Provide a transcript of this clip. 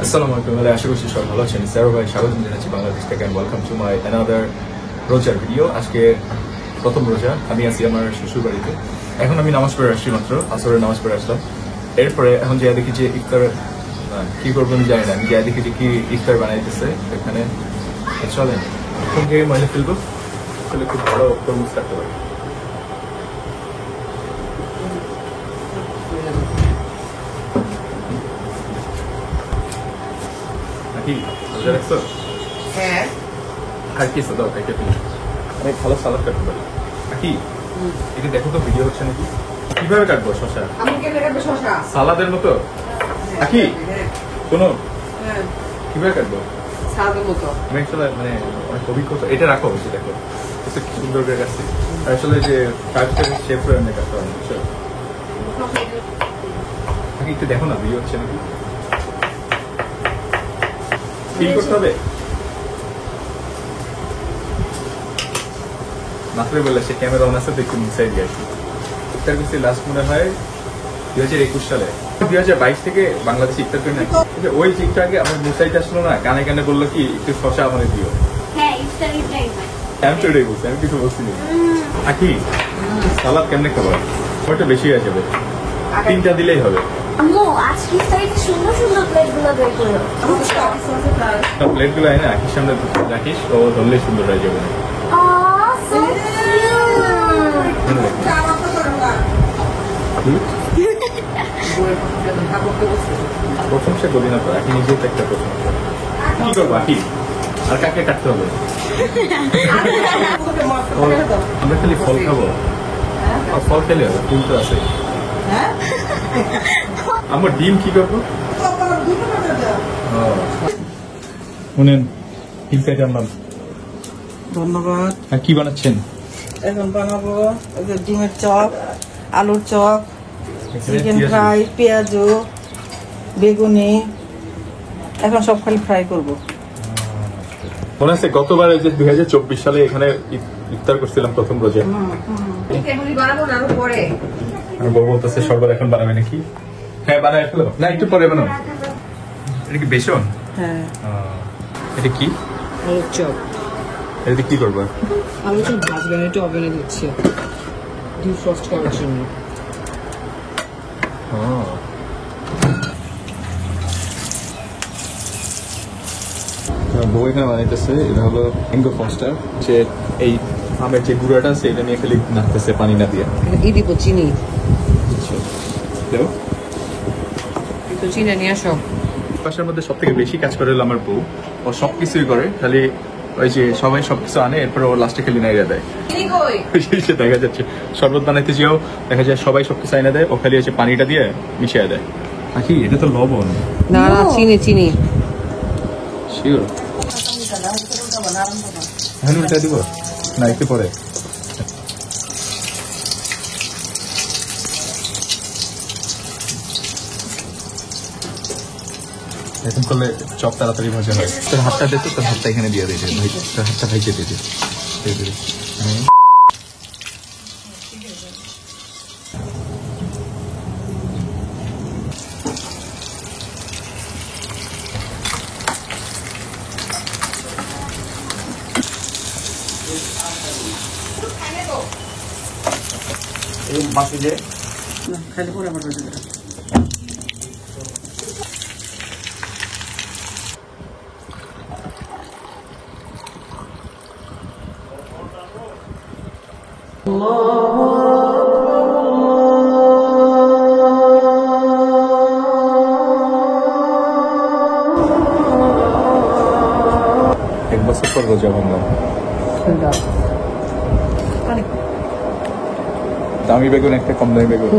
আসসালামু আলাইকুম, আশা করছি সবাই ভালো আছেন। স্যার ভাই স্বাগতম জানাচ্ছি বাংলাদেশ থেকে, and welcome to my another রোজার ভিডিও। আজকে প্রথম রোজা, আমি আছি আমার শ্বশুর বাড়িতে। এখন আমি নামাজ পড়ে আসছি, মাত্র আসরের নামাজ পড়ে আসলাম। এরপরে এখন যা দেখি যে ইফতার কি করবো আমি জানি না, আমি যা দেখি যে কি ইফতার বানাইতেছে এখানে। চলেন এখন থেকে ময়লা ফেলবো, তাহলে খুব ভালো তরমুজ রাখতে পারি। আর কি দাও খাইতে অনেক ভালো সালাদ কাটতে পারি। কি এটা দেখো তো, ভিডিও হচ্ছে নাকি? কিভাবে কাটবো শশা? সালাদের মতো? কি শোনো, কিভাবে কাটবো আমি আসলে মানে অনেক অভিজ্ঞতা। এটা রাখো, হচ্ছে দেখো কি সুন্দর করে কাটছি। আসলে যে শেফ রান্না কাটতে হবে, বুঝছো? একটু দেখো না ভিডিও হচ্ছে নাকি, ফিল করতে হবে। মাত্রই বললে সে ক্যামেরা অন আছে, একটু মিসাইড গেছে। ইফতার করছি লাস্ট মনে হয় 2021 সালে, 2022 থেকে বাংলাদেশে ইফতার করি না। ওই চিকটা আগে আমার মিসাইড আসলো না, কানে কানে বললো কি একটু শশা আমাদের দিও। আমি তো এটাই বলছি, আমি কিছু বলছি না। আকি সালাদ কেমনে খাবার? ওইটা বেশি হয়ে যাবে, 3টা দিলেই হবে। প্লেটগুলো এনে আখির সামনে রাখিস, ও ধরলেই সুন্দর হয়ে যাবে। প্রশংসা করি না তো, আখি নিজেই তো একটা প্রশংসা। কি করবো আখি, আর কাকে কাটতে হবে? আমরা খালি ফল খাবো, ফল খেলে হবে, ফুল তো আছে। আমার ডিম কি করবো? শুনেন, ডিম পেয়ে জানলাম। ধন্যবাদ। আর কি বানাচ্ছেন? এখন বানাবো ডিমের চপ, আলুর চপ, চিকেন ফ্রাই, পেঁয়াজু, বেগুনি। এখন সব খালি ফ্রাই করবো। মনে আছে গতবার 2024 সালে এখানে ইফতার করছিলাম প্রথম রোজে। আর বউ বলতেছে সরবত এখন বানাবে নাকি? হ্যাঁ বানায় ফেলো না, একটু পরে বানাও। এটা কি বেসন? হ্যাঁ। এটা কি? আলুর চপ। এটা কি করবো? আলুর চপ ভাজবেন, একটু ওভেনে দিচ্ছি ডিপ ফ্রস্ট করার জন্য। বউ এখানে বানাইতেছে, এটা হলো ম্যাঙ্গো ফস্টার। যে এই আমের যে গুঁড়াটা আছে এটা নিয়ে খালি নাড়তেছে পানি না দিয়ে। ই দিব চিনি, দেও একটু চিনি নিয়ে সব। বাসার মধ্যে সব থেকে বেশি কাজ করে হলো আমার বউ। ও সবকিছুই করে, খালি ওই যে সবাই সবকিছু আনে, এরপর ও লাস্টে খালি নাইরা দেয়। দেখা যাচ্ছে শরবত বানাইতে যেও দেখা যায় সবাই সবকিছু আইনা দেয়, ও খালি এসে পানিটা দিয়ে মিশিয়ে দেয়। আখি এটা তো লবণ। না না, চিনি চিনি। শিওর এখন উল্টা দিব না, একটু পরে। এখন করলে চপ তাড়াতাড়ি ভাজা হয়। তোর হাতটা দে তো, তোর হাতটা এখানে দিয়ে দিয়েছে, তোর হাতটা ভাইকে দিয়ে দে। এই মাছে যে খালি পরে আবার ভাজা করে। এক বছর পর রোজা ভাঙলাম। দামি বেগুন একটা, কম দামি বেগুন।